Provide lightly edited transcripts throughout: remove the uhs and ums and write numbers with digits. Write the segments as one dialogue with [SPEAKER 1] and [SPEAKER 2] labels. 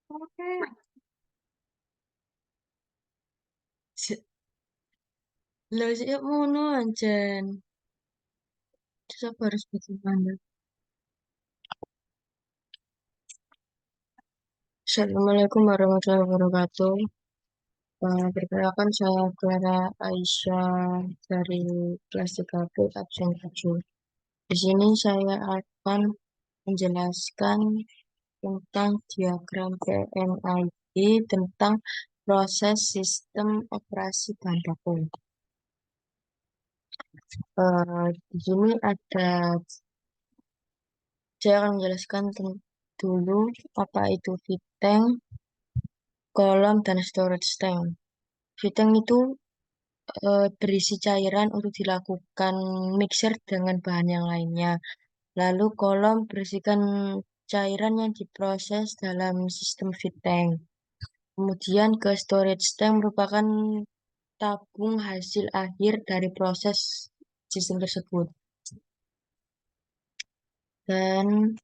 [SPEAKER 1] Oke. Lah sih ngono ancen. Terus aku harus bagaimana? Assalamualaikum warahmatullahi wabarakatuh. Perkenalkan saya Clara Aisyah dari kelas 3B absen 7. Di sini saya akan menjelaskan tentang diagram PMID tentang proses sistem operasi bahan baku. Di sini saya akan menjelaskan dulu apa itu feed tank, kolom, dan storage tank. Feed tank itu berisi cairan untuk dilakukan mixer dengan bahan yang lainnya. Lalu kolom berisikan cairan yang diproses dalam sistem feed tank. Kemudian ke storage tank merupakan tabung hasil akhir dari proses sistem tersebut. Dan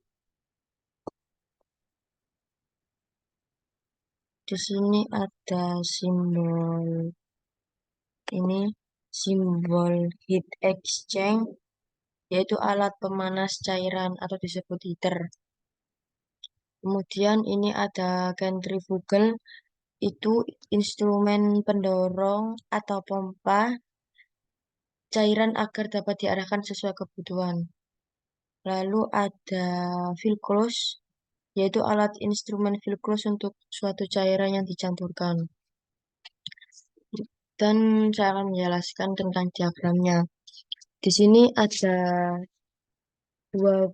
[SPEAKER 1] di sini ada ini simbol heat exchange, yaitu alat pemanas cairan atau disebut heater. Kemudian ini ada centrifugal, itu instrumen pendorong atau pompa cairan agar dapat diarahkan sesuai kebutuhan. Lalu ada fill close, yaitu alat instrumen fill close untuk suatu cairan yang dicampurkan. Dan saya akan menjelaskan tentang diagramnya. Di sini ada dua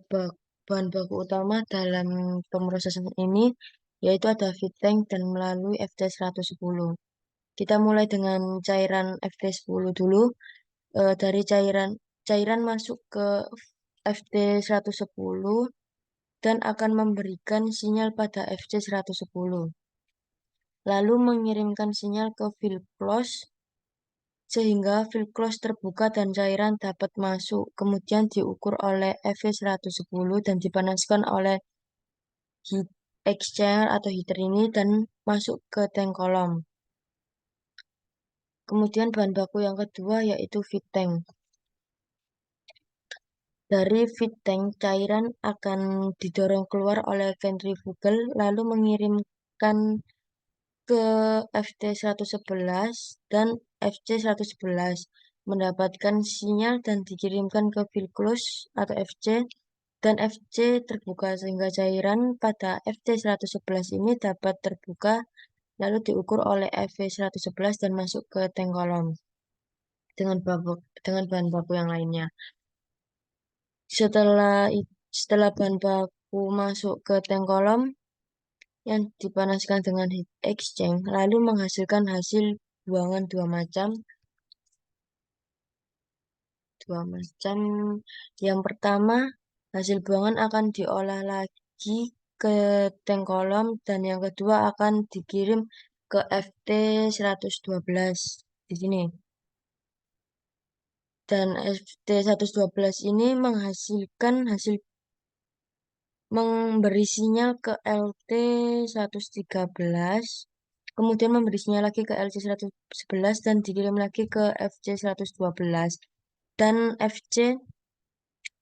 [SPEAKER 1] bahan baku utama dalam pemrosesan ini, yaitu ada feed tank dan melalui FT110. Kita mulai dengan cairan FT10 dulu. Dari cairan masuk ke FT110 dan akan memberikan sinyal pada FC110. Lalu mengirimkan sinyal ke fill close sehingga fill close terbuka dan cairan dapat masuk. Kemudian diukur oleh FC110 dan dipanaskan oleh heat exchanger atau heater ini dan masuk ke tank kolom. Kemudian bahan baku yang kedua yaitu feed tank. Dari feed tank, cairan akan didorong keluar oleh centrifugal lalu mengirimkan ke FT111 dan FC111 mendapatkan sinyal dan dikirimkan ke fill close atau FC dan FC terbuka sehingga cairan pada FT111 ini dapat terbuka lalu diukur oleh FV111 dan masuk ke tank kolom dengan bahan baku yang lainnya. Setelah bahan baku masuk ke tank kolom yang dipanaskan dengan heat exchange, lalu menghasilkan hasil buangan dua macam. Yang pertama, hasil buangan akan diolah lagi ke tank kolom dan yang kedua akan dikirim ke FT112 di sini. Dan FT112 ini memberi sinyal ke LT113, kemudian memberi sinyal lagi ke LC111 dan dikirim lagi ke FC112. Dan FC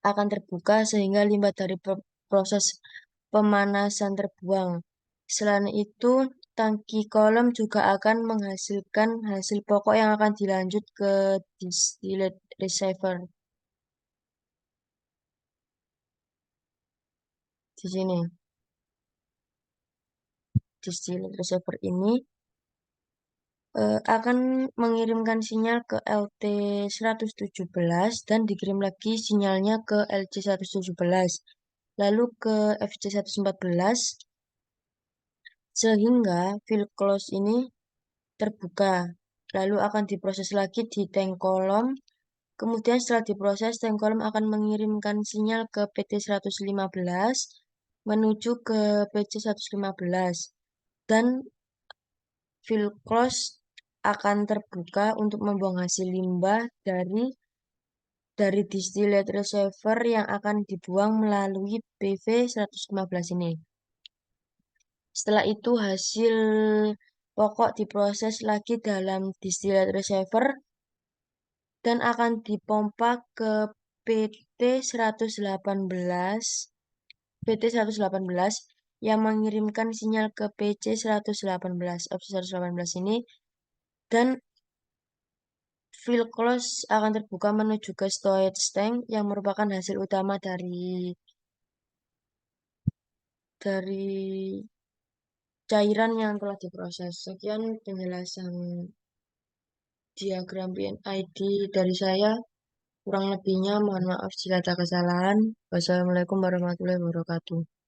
[SPEAKER 1] akan terbuka sehingga limbah dari proses pemanasan terbuang. Selain itu, tangki kolom juga akan menghasilkan hasil pokok yang akan dilanjut ke distillate receiver. Di sini, distillate receiver ini akan mengirimkan sinyal ke LT117 dan dikirim lagi sinyalnya ke LC117, lalu ke FC114 sehingga fill close ini terbuka, lalu akan diproses lagi di tank kolom. Kemudian setelah diproses, tank kolom akan mengirimkan sinyal ke PT115 menuju ke PC115 dan fill close akan terbuka untuk membuang hasil limbah dari distillate reservoir yang akan dibuang melalui PV115 ini. Setelah itu hasil pokok diproses lagi dalam distillate receiver dan akan dipompa ke PT 118 PT 118 yang mengirimkan sinyal ke PC 118. Opsi 118 ini dan fill close akan terbuka menuju ke storage tank yang merupakan hasil utama dari cairan yang telah diproses. Sekian penjelasan diagram PNID dari saya. Kurang lebihnya mohon maaf jika ada kesalahan. Wassalamualaikum warahmatullahi wabarakatuh.